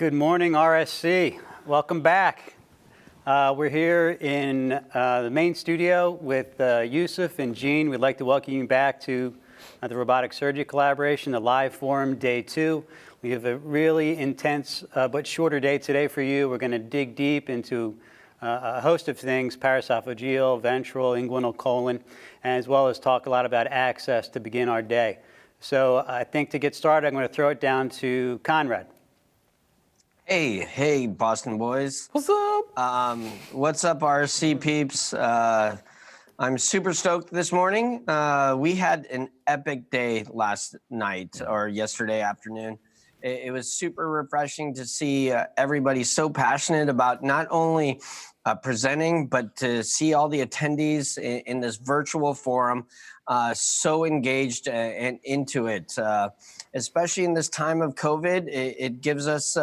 Good morning, RSC. Welcome back. We're here in the main studio with Yusuf and Jean. We'd like to welcome you back to the Robotic Surgery Collaboration, the live forum, day 2. We have a really intense but shorter day today for you. We're going to dig deep into a host of things: paraesophageal, ventral, inguinal, colon, as well as talk a lot about access to begin our day. So I think to get started, I'm going to throw it down to Conrad. Hey, Boston boys. What's up? What's up, RC peeps? I'm super stoked this morning. We had an epic day last night or yesterday afternoon. It was super refreshing to see everybody so passionate about not only presenting, but to see all the attendees in this virtual forum so engaged and into it. Especially in this time of COVID, it gives us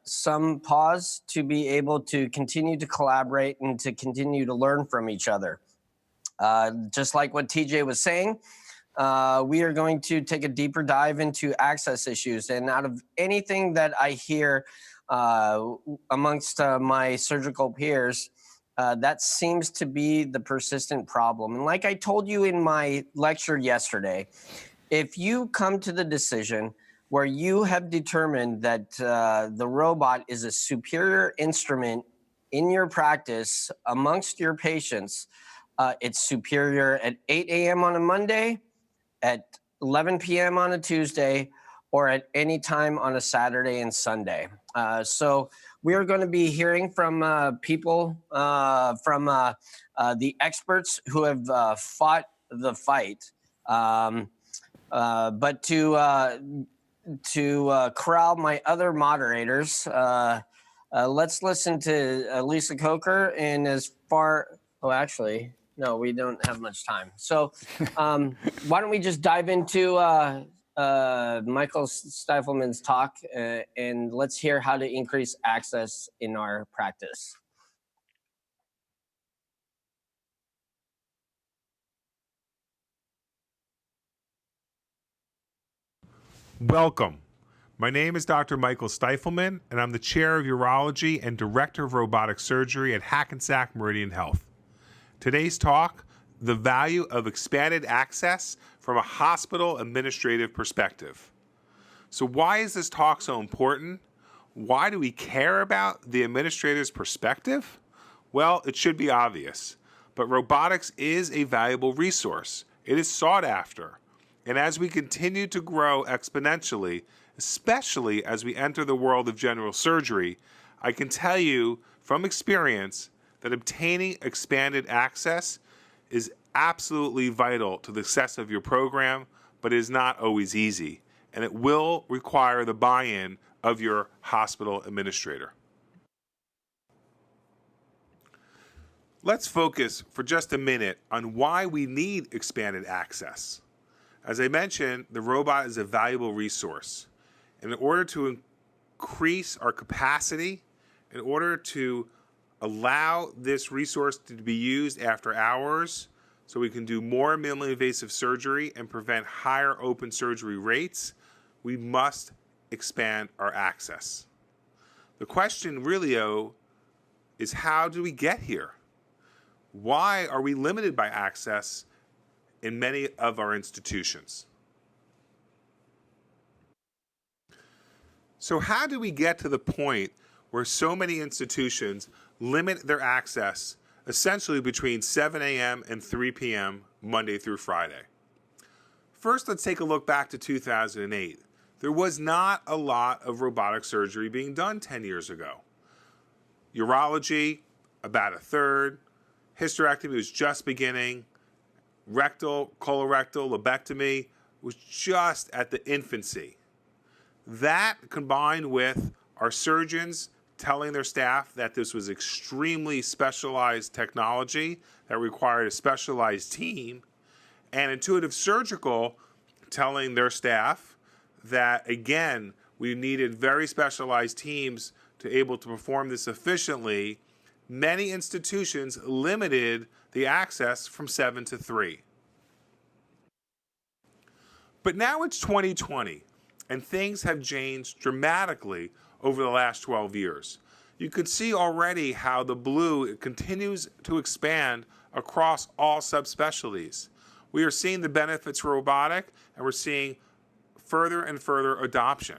some pause to be able to continue to collaborate and to continue to learn from each other. Just like what TJ was saying, we are going to take a deeper dive into access issues. And out of anything that I hear amongst my surgical peers, that seems to be the persistent problem. And like I told you in my lecture yesterday, if you come to the decision where you have determined that the robot is a superior instrument in your practice amongst your patients, it's superior at 8 a.m. on a Monday, at 11 p.m. on a Tuesday, or at any time on a Saturday and Sunday. So we are going to be hearing from people, from the experts who have fought the fight. But to corral my other moderators, let's listen to Lisa Coker. And actually, no, we don't have much time. So why don't we just dive into Michael Stifelman's talk and let's hear how to increase access in our practice. Welcome. My name is Dr. Michael Stifelman, and I'm the Chair of Urology and Director of Robotic Surgery at Hackensack Meridian Health. Today's talk, the value of expanded access from a hospital administrative perspective. So why is this talk so important? Why do we care about the administrator's perspective? Well, it should be obvious, but robotics is a valuable resource. It is sought after. And as we continue to grow exponentially, especially as we enter the world of general surgery, I can tell you from experience that obtaining expanded access is absolutely vital to the success of your program, but it is not always easy, and it will require the buy-in of your hospital administrator. Let's focus for just a minute on why we need expanded access. As I mentioned, the robot is a valuable resource. And in order to increase our capacity, in order to allow this resource to be used after hours so we can do more minimally invasive surgery and prevent higher open surgery rates, we must expand our access. The question really, though, is how do we get here? Why are we limited by access in many of our institutions? So how do we get to the point where so many institutions limit their access essentially between 7 a.m. and 3 p.m. Monday through Friday? First, let's take a look back to 2008. There was not a lot of robotic surgery being done 10 years ago. Urology, about a third. Hysterectomy was just beginning. Rectal, colorectal, lobectomy was just at the infancy. That combined with our surgeons telling their staff that this was extremely specialized technology that required a specialized team, and Intuitive Surgical telling their staff that, again, we needed very specialized teams to able to perform this efficiently, many institutions limited the access from 7 to 3. But now it's 2020, And things have changed dramatically over the last 12 years. You can see already how the blue continues to expand across all subspecialties. We are seeing the benefits of robotic, and we're seeing further and further adoption.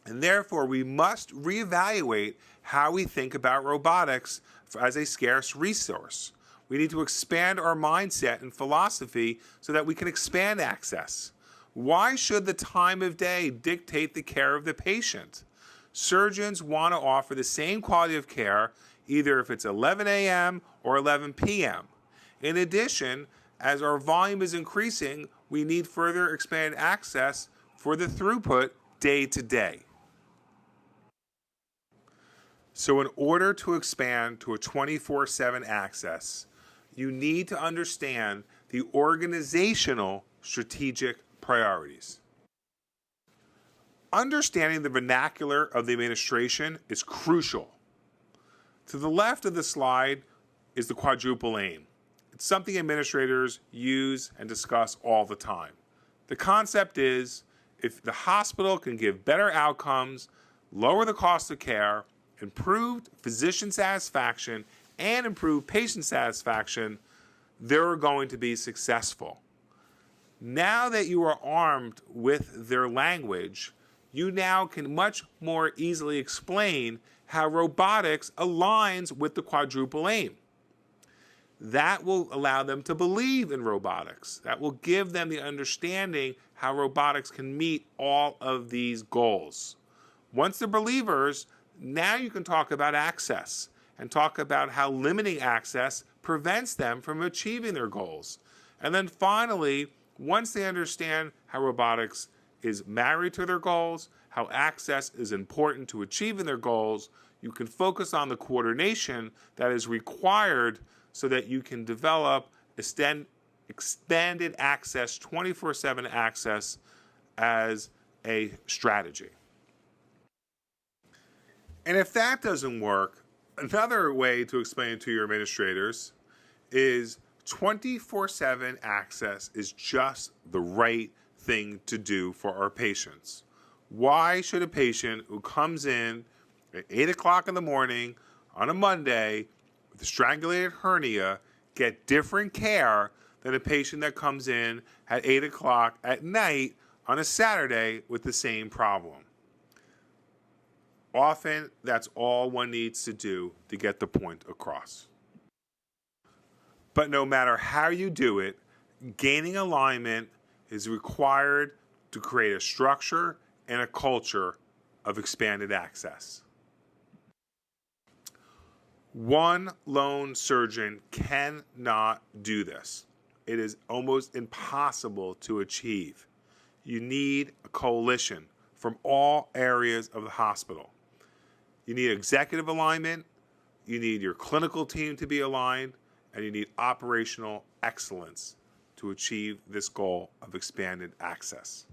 And therefore, we must reevaluate how we think about robotics as a scarce resource. We need to expand our mindset and philosophy so that we can expand access. Why should the time of day dictate the care of the patient? Surgeons want to offer the same quality of care, either if it's 11 a.m. or 11 p.m. In addition, as our volume is increasing, we need further expanded access for the throughput day to day. So in order to expand to a 24/7 access, you need to understand the organizational strategic priorities. Understanding the vernacular of the administration is crucial. To the left of the slide is the quadruple aim. It's something administrators use and discuss all the time. The concept is, if the hospital can give better outcomes, lower the cost of care, improved physician satisfaction, and improve patient satisfaction, they're going to be successful. Now that you are armed with their language, you now can much more easily explain how robotics aligns with the quadruple aim. That will allow them to believe in robotics. That will give them the understanding how robotics can meet all of these goals. Once they're believers, now you can talk about access and talk about how limiting access prevents them from achieving their goals. And then finally, once they understand how robotics is married to their goals, how access is important to achieving their goals, you can focus on the coordination that is required so that you can develop expanded access, 24/7 access as a strategy. And if that doesn't work, another way to explain it to your administrators is 24/7 access is just the right thing to do for our patients. Why should a patient who comes in at 8 o'clock in the morning on a Monday with a strangulated hernia get different care than a patient that comes in at 8 o'clock at night on a Saturday with the same problem? Often, that's all one needs to do to get the point across. But no matter how you do it, gaining alignment is required to create a structure and a culture of expanded access. One lone surgeon cannot do this. It is almost impossible to achieve. You need a coalition from all areas of the hospital. You need executive alignment, you need your clinical team to be aligned, and you need operational excellence to achieve this goal of expanded access.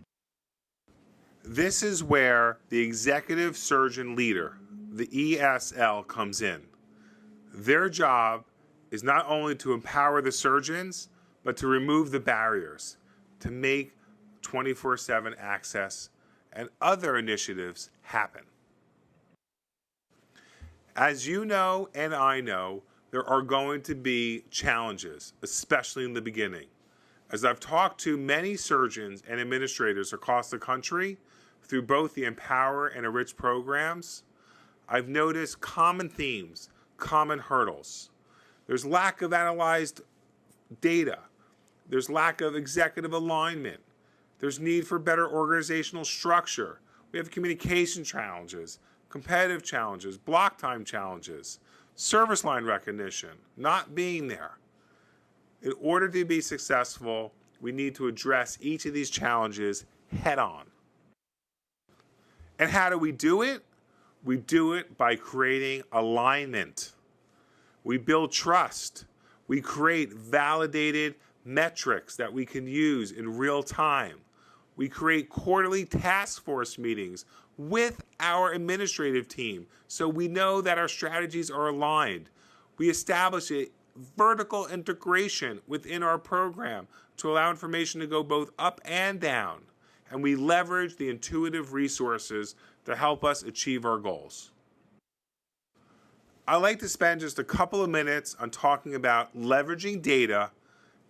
This is where the executive surgeon leader, the ESL, comes in. Their job is not only to empower the surgeons, but to remove the barriers, to make 24/7 access and other initiatives happen. As you know and I know, there are going to be challenges, especially in the beginning. As I've talked to many surgeons and administrators across the country through both the Empower and Enrich programs, I've noticed common themes, common hurdles. There's lack of analyzed data. There's lack of executive alignment. There's need for better organizational structure. We have communication challenges, competitive challenges, block time challenges, service line recognition, not being there. In order to be successful, we need to address each of these challenges head on. And how do we do it? We do it by creating alignment. We build trust. We create validated metrics that we can use in real time. We create quarterly task force meetings with our administrative team so we know that our strategies are aligned. We establish a vertical integration within our program to allow information to go both up and down. and we leverage the intuitive resources to help us achieve our goals. I'd like to spend just a couple of minutes on talking about leveraging data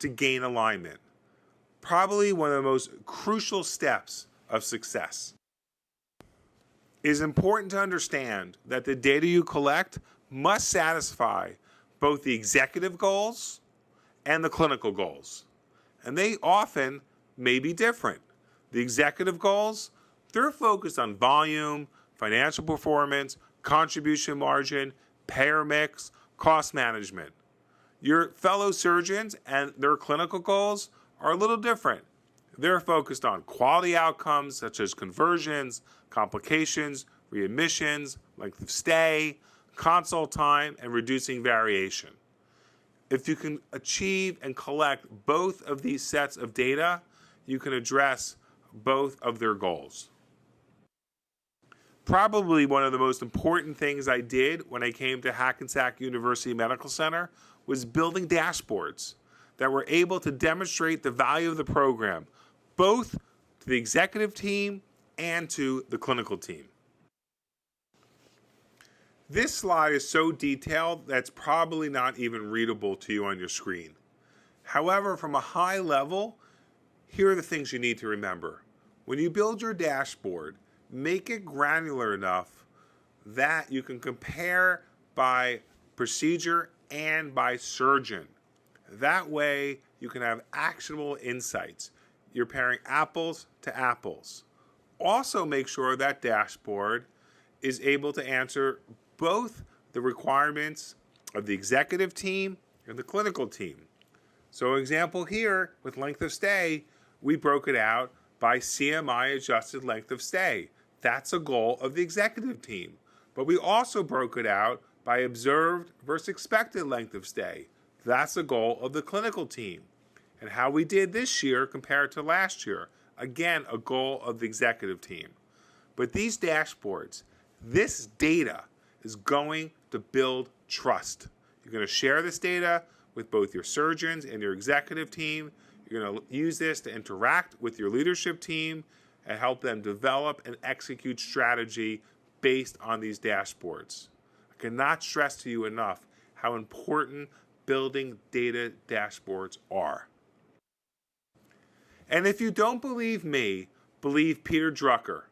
to gain alignment. Probably one of the most crucial steps of success. It is important to understand that the data you collect must satisfy both the executive goals and the clinical goals. And they often may be different. The executive goals, they're focused on volume, financial performance, contribution margin, payer mix, cost management. Your fellow surgeons and their clinical goals are a little different. They're focused on quality outcomes such as conversions, complications, readmissions, length of stay, consult time, and reducing variation. If you can achieve and collect both of these sets of data, you can address both of their goals. Probably one of the most important things I did when I came to Hackensack University Medical Center was building dashboards that were able to demonstrate the value of the program, both to the executive team and to the clinical team. This slide is so detailed that it's probably not even readable to you on your screen. However, from a high level, here are the things you need to remember. When you build your dashboard, make it granular enough that you can compare by procedure and by surgeon. That way, you can have actionable insights. You're pairing apples to apples. Also, make sure that dashboard is able to answer both the requirements of the executive team and the clinical team. So, example here with length of stay, we broke it out by CMI adjusted length of stay. That's a goal of the executive team. But we also broke it out by observed versus expected length of stay. That's a goal of the clinical team. And how we did this year compared to last year, again, a goal of the executive team. But these dashboards, this data is going to build trust. You're going to share this data with both your surgeons and your executive team. You're going to use this to interact with your leadership team and help them develop and execute strategy based on these dashboards. I cannot stress to you enough how important building data dashboards are. And if you don't believe me, believe Peter Drucker.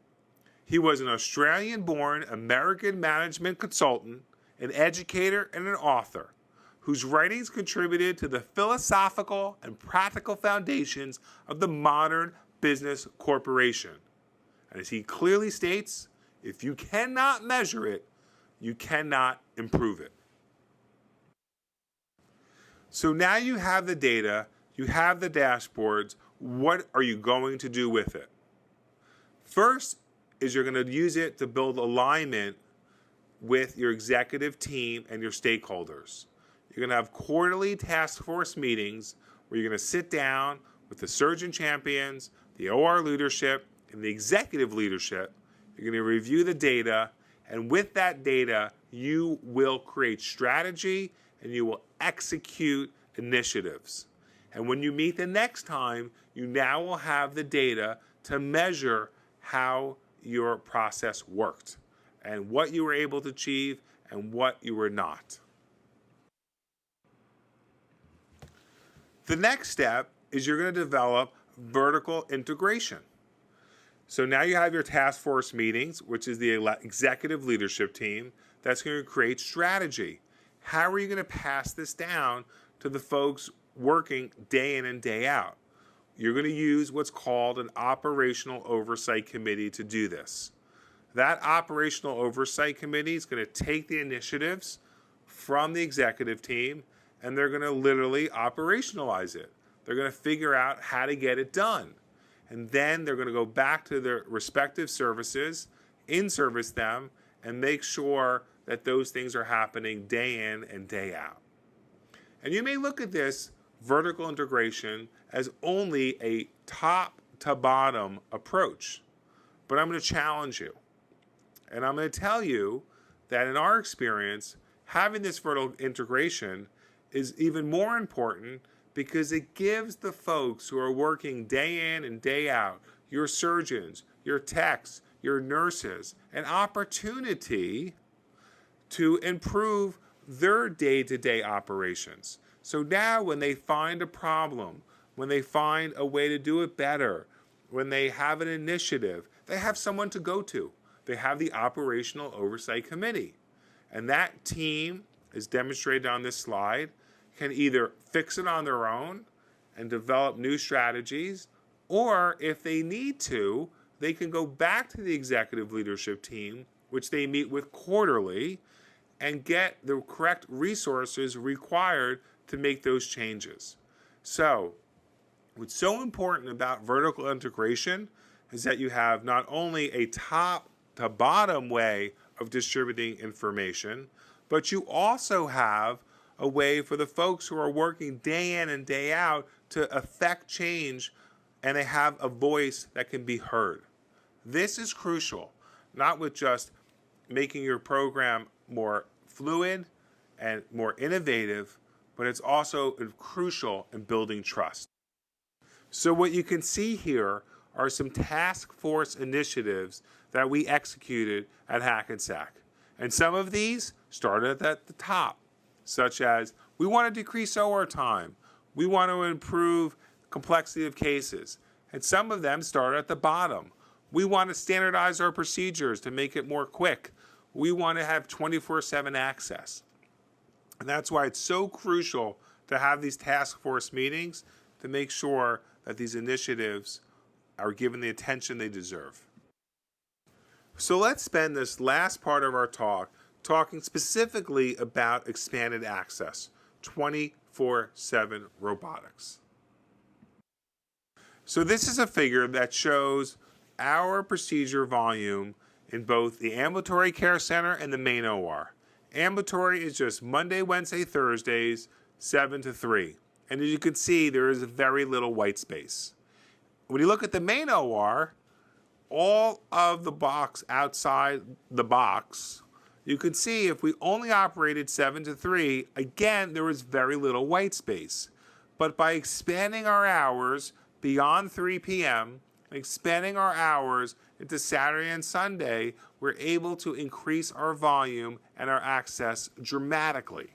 He was an Australian-born American management consultant, an educator, and an author whose writings contributed to the philosophical and practical foundations of the modern business corporation. And as he clearly states, if you cannot measure it, you cannot improve it. So now you have the data, you have the dashboards. What are you going to do with it? First is you're going to use it to build alignment with your executive team and your stakeholders. You're going to have quarterly task force meetings where you're going to sit down with the surgeon champions, the OR leadership, and the executive leadership. You're going to review the data, and with that data, you will create strategy and you will execute initiatives. And when you meet the next time, you now will have the data to measure how your process worked and what you were able to achieve and what you were not. The next step is you're going to develop vertical integration. So now you have your task force meetings, which is the executive leadership team that's going to create strategy. How are you going to pass this down to the folks working day in and day out? You're going to use what's called an operational oversight committee to do this. That operational oversight committee is going to take the initiatives from the executive team and they're going to literally operationalize it. They're going to figure out how to get it done. And then they're going to go back to their respective services, in-service them, and make sure that those things are happening day in and day out. And you may look at this vertical integration as only a top-to-bottom approach. But I'm going to challenge you. And I'm going to tell you that in our experience, having this vertical integration is even more important because it gives the folks who are working day in and day out your surgeons, your techs, your nurses an opportunity to improve their day-to-day operations. So now when they find a problem, when they find a way to do it better, when they have an initiative, they have someone to go to. They have the Operational Oversight Committee. And that team, as demonstrated on this slide, can either fix it on their own and develop new strategies, or if they need to, they can go back to the executive leadership team, which they meet with quarterly, and get the correct resources required to make those changes. So, what's so important about vertical integration is that you have not only a top to bottom way of distributing information, but you also have a way for the folks who are working day in and day out to affect change, and they have a voice that can be heard. This is crucial, not with just making your program more fluid and more innovative, but it's also crucial in building trust. So what you can see here are some task force initiatives that we executed at Hackensack. And some of these started at the top, such as we want to decrease OR time, we want to improve complexity of cases. And some of them started at the bottom. We want to standardize our procedures to make it more quick. We want to have 24/7 access. And that's why it's so crucial to have these task force meetings to make sure that these initiatives are given the attention they deserve. So let's spend this last part of our talk talking specifically about expanded access, 24/7 robotics. So this is a figure that shows our procedure volume in both the ambulatory care center and the main OR. Ambulatory is just Monday, Wednesday, Thursdays, 7 to 3. And as you can see, there is very little white space. When you look at the main OR, all of the box outside the box, you can see if we only operated 7 to 3, again, there was very little white space. But by expanding our hours beyond 3 p.m., expanding our hours into Saturday and Sunday, we're able to increase our volume and our access dramatically.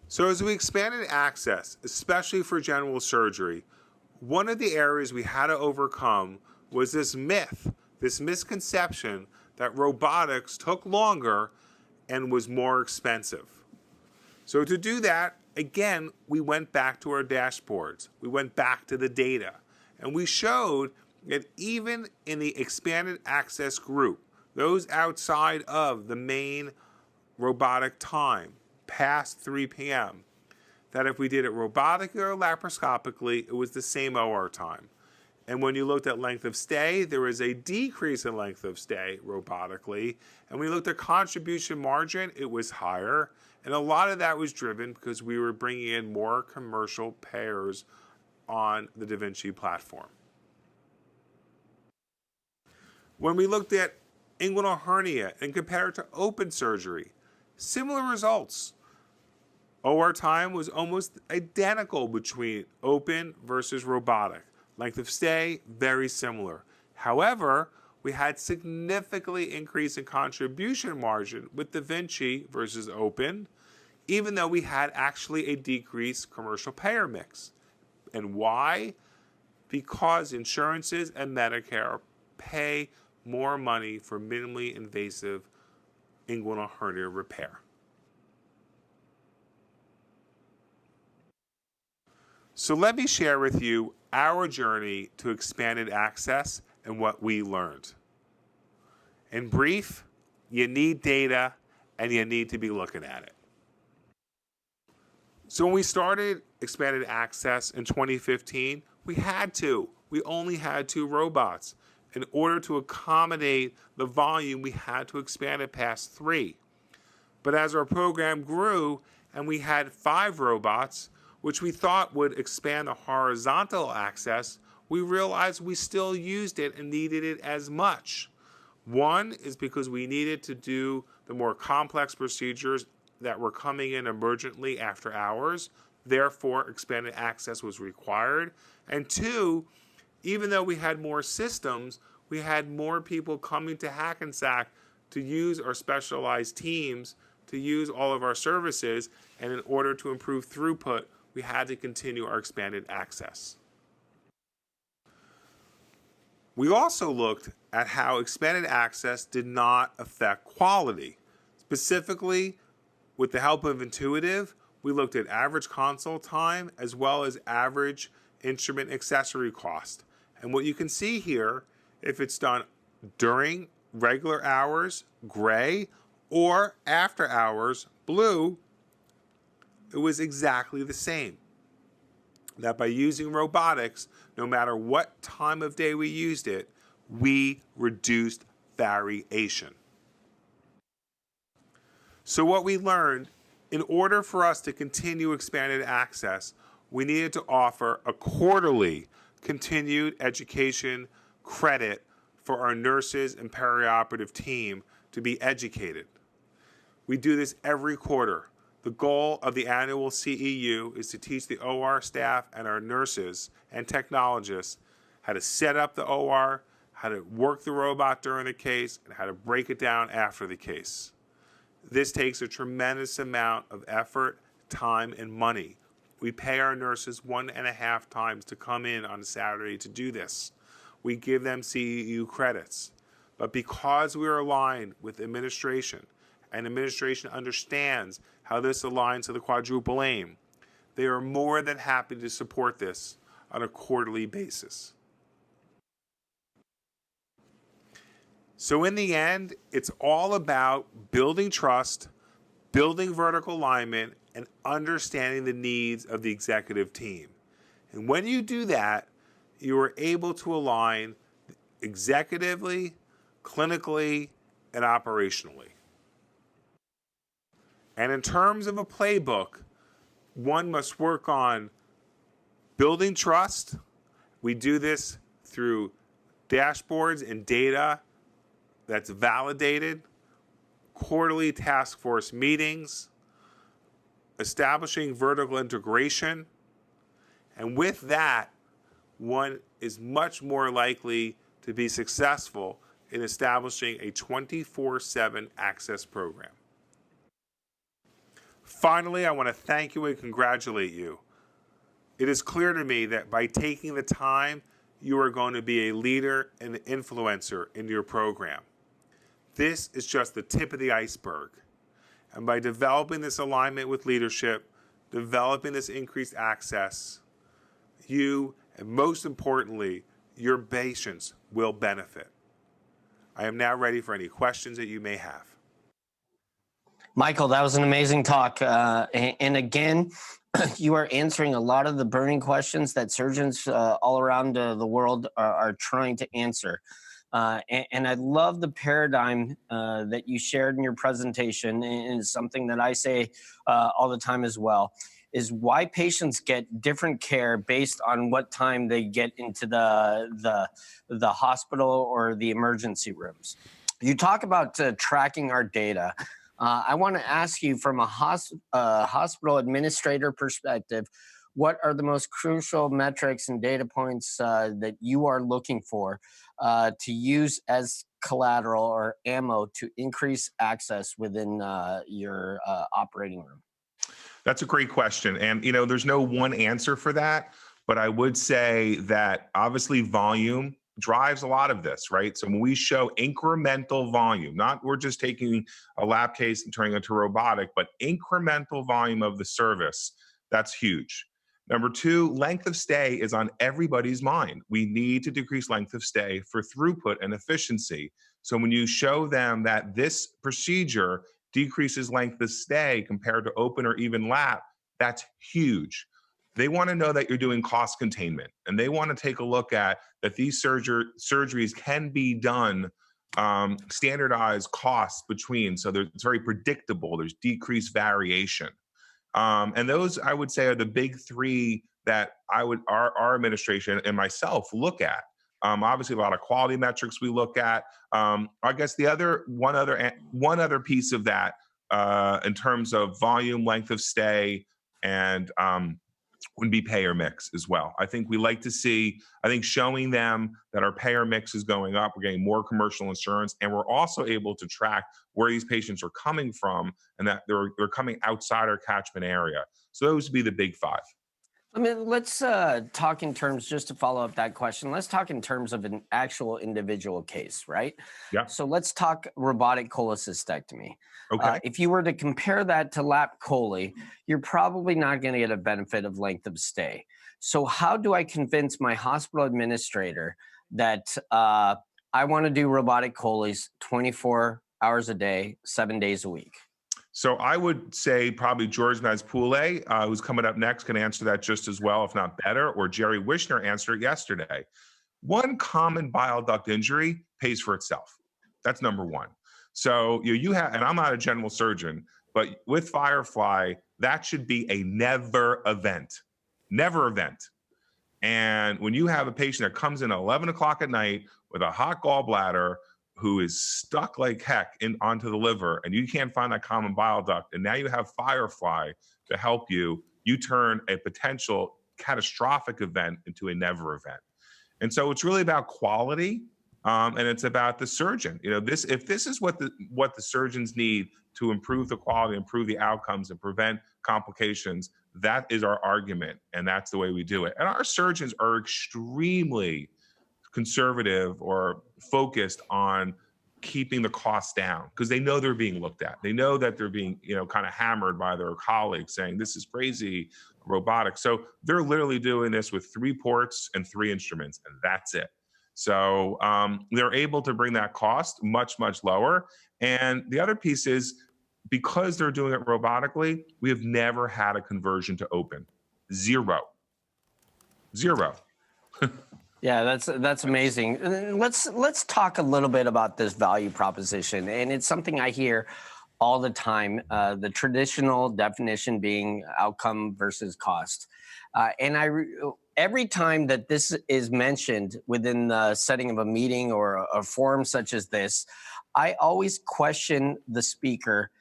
So as we expanded access, especially for general surgery, one of the areas we had to overcome was this myth, this misconception that robotics took longer and was more expensive. So to do that, again, we went back to our dashboards. We went back to the data. And we showed that even in the expanded access group, those outside of the main robotic time, past 3 p.m., that if we did it robotically or laparoscopically, it was the same OR time. And when you looked at length of stay, there was a decrease in length of stay robotically. And when we looked at contribution margin, it was higher. And a lot of that was driven because we were bringing in more commercial payers on the Da Vinci platform. When we looked at inguinal hernia and compared it to open surgery, similar results. OR time was almost identical between open versus robotic. Length of stay, very similar. However, we had significantly increase in contribution margin with Da Vinci versus open, even though we had actually a decreased commercial payer mix. And why? Because insurances and Medicare pay more money for minimally invasive inguinal hernia repair. So let me share with you our journey to expanded access and what we learned. In brief, you need data and you need to be looking at it. So when we started expanded access in 2015, we only had 2 robots. In order to accommodate the volume, we had to expand it past 3. But as our program grew and we had 5 robots, which we thought would expand the horizontal access, we realized we still used it and needed it as much. One is because we needed to do the more complex procedures that were coming in emergently after hours. Therefore, expanded access was required. And two, even though we had more systems, we had more people coming to Hackensack to use our specialized teams, to use all of our services, and in order to improve throughput, we had to continue our expanded access. We also looked at how expanded access did not affect quality. Specifically, with the help of Intuitive, we looked at average console time as well as average instrument accessory cost. And what you can see here, if it's done during regular hours, gray, or after hours, blue, it was exactly the same. That by using robotics, no matter what time of day we used it, we reduced variation. So what we learned, in order for us to continue expanded access, we needed to offer a quarterly continued education credit for our nurses and perioperative team to be educated. We do this every quarter. The goal of the annual CEU is to teach the OR staff and our nurses and technologists how to set up the OR, how to work the robot during the case, and how to break it down after the case. This takes a tremendous amount of effort, time, and money. We pay our nurses 1.5 times to come in on a Saturday to do this. We give them CEU credits. But because we are aligned with administration, and administration understands how this aligns to the quadruple aim, they are more than happy to support this on a quarterly basis. So in the end, it's all about building trust, building vertical alignment, and understanding the needs of the executive team. And when you do that, you are able to align executively, clinically, and operationally. And in terms of a playbook, one must work on building trust. We do this through dashboards and data that's validated, quarterly task force meetings, establishing vertical integration, and with that, one is much more likely to be successful in establishing a 24/7 access program. Finally, I want to thank you and congratulate you. It is clear to me that by taking the time, you are going to be a leader and an influencer in your program. This is just the tip of the iceberg. And by developing this alignment with leadership, developing this increased access, you, and most importantly, your patients will benefit. I am now ready for any questions that you may have. Michael, that was an amazing talk. And again, you are answering a lot of the burning questions that surgeons all around the world are trying to answer. And I love the paradigm that you shared in your presentation, and is something that I say all the time as well, is why patients get different care based on what time they get into the hospital or the emergency rooms. You talk about tracking our data. I want to ask you from a hospital administrator perspective, what are the most crucial metrics and data points that you are looking for to use as collateral or ammo to increase access within your operating room? That's a great question. And, there's no one answer for that, but I would say that obviously volume drives a lot of this, right? So when we show incremental volume, not we're just taking a lab case and turning it into robotic, but incremental volume of the service, that's huge. Number two, length of stay is on everybody's mind. We need to decrease length of stay for throughput and efficiency. So when you show them that this procedure decreases length of stay compared to open or even lap, that's huge. They want to know that you're doing cost containment, and they want to take a look at that these surgeries can be done standardized costs between, so it's very predictable. There's decreased variation. And those, I would say, are the big three that our administration and myself look at. Obviously, a lot of quality metrics we look at. I guess one other piece of that in terms of volume, length of stay, and would be payer mix as well. I think we like to see, showing them that our payer mix is going up, we're getting more commercial insurance, and we're also able to track where these patients are coming from and that they're coming outside our catchment area. So those would be the big five. I mean, let's talk in terms, just to follow up that question, let's talk in terms of an actual individual case, right? Yeah. So let's talk robotic cholecystectomy. Okay. If you were to compare that to lap chole, you're probably not going to get a benefit of length of stay. So how do I convince my hospital administrator that I want to do robotic choles 24 hours a day, 7 days a week? So I would say probably George Mazpule, who's coming up next, can answer that just as well, if not better, or Jerry Wishner answered it yesterday. One common bile duct injury pays for itself. That's number one. So you have, and I'm not a general surgeon, but with Firefly, that should be a never event. And when you have a patient that comes in at 11 o'clock at night with a hot gallbladder, who is stuck like heck onto the liver, and you can't find that common bile duct, and now you have Firefly to help you, you turn a potential catastrophic event into a never event. And so it's really about quality, and it's about the surgeon. If this is what the surgeons need to improve the quality, improve the outcomes, and prevent complications, that is our argument, and that's the way we do it. And our surgeons are extremely conservative or focused on keeping the costs down because they know they're being looked at. They know that they're being, kind of hammered by their colleagues saying this is crazy, robotics. So they're literally doing this with 3 ports and 3 instruments, and that's it. So they're able to bring that cost much, much lower. And the other piece is because they're doing it robotically, we have never had a conversion to open. Zero. Yeah, that's amazing. Let's talk a little bit about this value proposition, and it's something I hear all the time. The traditional definition being outcome versus cost, and every time that this is mentioned within the setting of a meeting or a forum such as this, I always question the speaker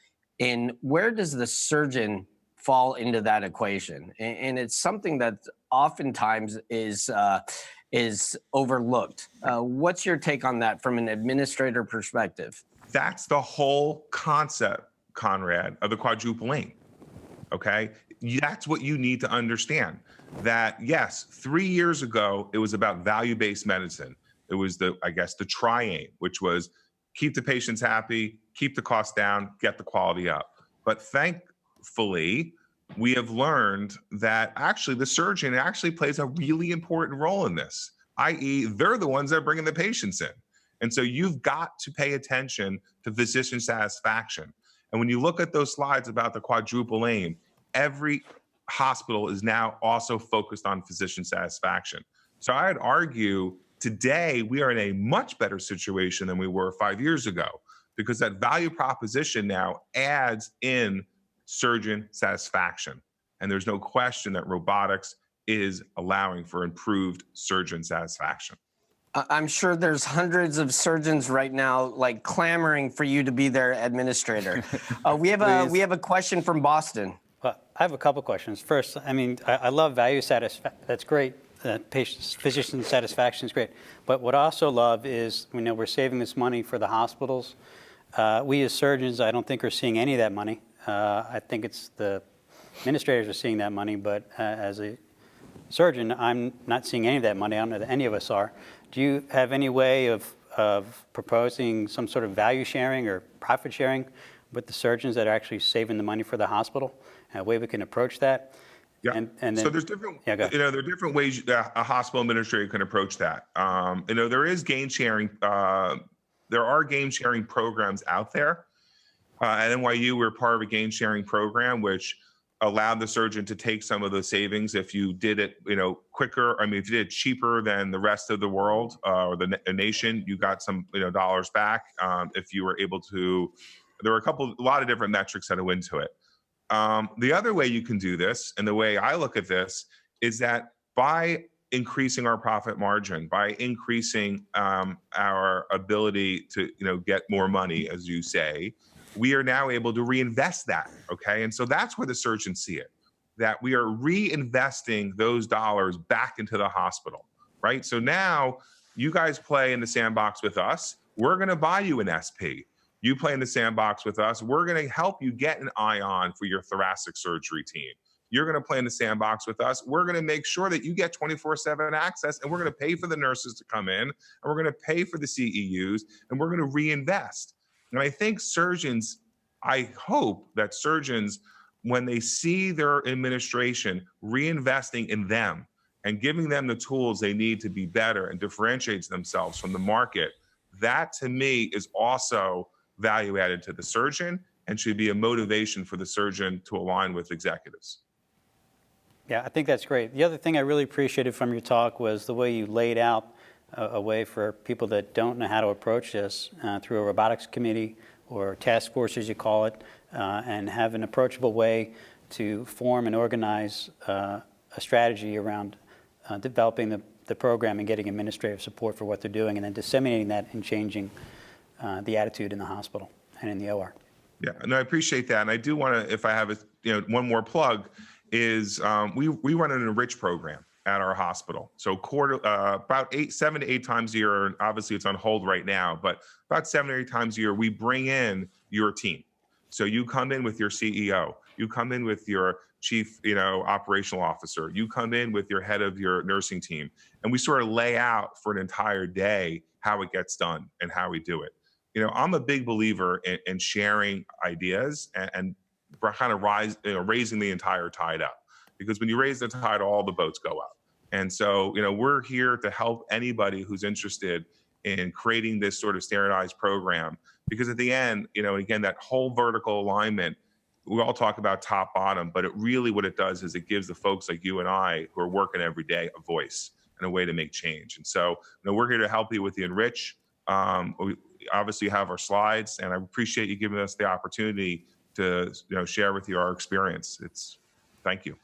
in where does the surgeon fall into that equation, and it's something that oftentimes is overlooked. What's your take on that from an administrator perspective? That's the whole concept, Conrad, of the quadruple aim. Okay? That's what you need to understand. That yes, 3 years ago, it was about value-based medicine. It was the tri-aim, which was keep the patients happy, keep the cost down, get the quality up. But thankfully, we have learned that actually the surgeon actually plays a really important role in this, i.e. they're the ones that are bringing the patients in. And so you've got to pay attention to physician satisfaction. And when you look at those slides about the quadruple aim, every hospital is now also focused on physician satisfaction. So I'd argue today we are in a much better situation than we were 5 years ago because that value proposition now adds in surgeon satisfaction. And there's no question that robotics is allowing for improved surgeon satisfaction. I'm sure there's hundreds of surgeons right now like clamoring for you to be their administrator. We have a question from Boston. Well, I have a couple questions. First, I love value satisfaction. That's great. Physician satisfaction is great. But what I also love is, we're saving this money for the hospitals. We as surgeons, I don't think are seeing any of that money. I think it's the administrators are seeing that money, but as a surgeon, I'm not seeing any of that money. I don't know that any of us are. Do you have any way of proposing some sort of value sharing or profit sharing with the surgeons that are actually saving the money for the hospital? A way we can approach that? Yeah. And then, so there's different, there are different ways a hospital administrator can approach that. There is gain sharing. There are gain sharing programs out there. At NYU, we're part of a gain sharing program, which allowed the surgeon to take some of the savings if you did it, quicker. If you did it cheaper than the rest of the world or the nation, you got some, dollars back. If you were able to, there were a lot of different metrics that went into it. The other way you can do this, and the way I look at this, is that by increasing our profit margin, by increasing our ability to, get more money, as you say, we are now able to reinvest that, okay? And so that's where the surgeons see it. that we are reinvesting those dollars back into the hospital, right? So now you guys play in the sandbox with us. We're going to buy you an SP. You play in the sandbox with us. We're going to help you get an ion for your thoracic surgery team. You're going to play in the sandbox with us. We're going to make sure that you get 24/7 access, and we're going to pay for the nurses to come in, and we're going to pay for the CEUs, and we're going to reinvest. And I think surgeons, I hope that surgeons, when they see their administration reinvesting in them and giving them the tools they need to be better and differentiates themselves from the market, that to me is also value added to the surgeon and should be a motivation for the surgeon to align with executives. Yeah, I think that's great. The other thing I really appreciated from your talk was the way you laid out a way for people that don't know how to approach this through a robotics committee or task force, as you call it, and have an approachable way to form and organize a strategy around developing the program and getting administrative support for what they're doing, and then disseminating that and changing the attitude in the hospital and in the OR. Yeah, and I appreciate that. And I do want to, if I have one more plug, is we run an Enrich program at our hospital. So about 7 to 8 times a year, and obviously it's on hold right now, but about 7 or 8 times a year, we bring in your team. So you come in with your CEO, you come in with your chief, operational officer, you come in with your head of your nursing team, and we sort of lay out for an entire day how it gets done and how we do it. I'm a big believer in sharing ideas and kind of raising the entire tide up, because when you raise the tide, all the boats go up. And so, we're here to help anybody who's interested in creating this sort of standardized program, because at the end, again, that whole vertical alignment, we all talk about top bottom, but what it does is it gives the folks like you and I who are working every day a voice and a way to make change. And so, we're here to help you with the Enrich. We obviously have our slides, and I appreciate you giving us the opportunity to share with you our experience. Thank you.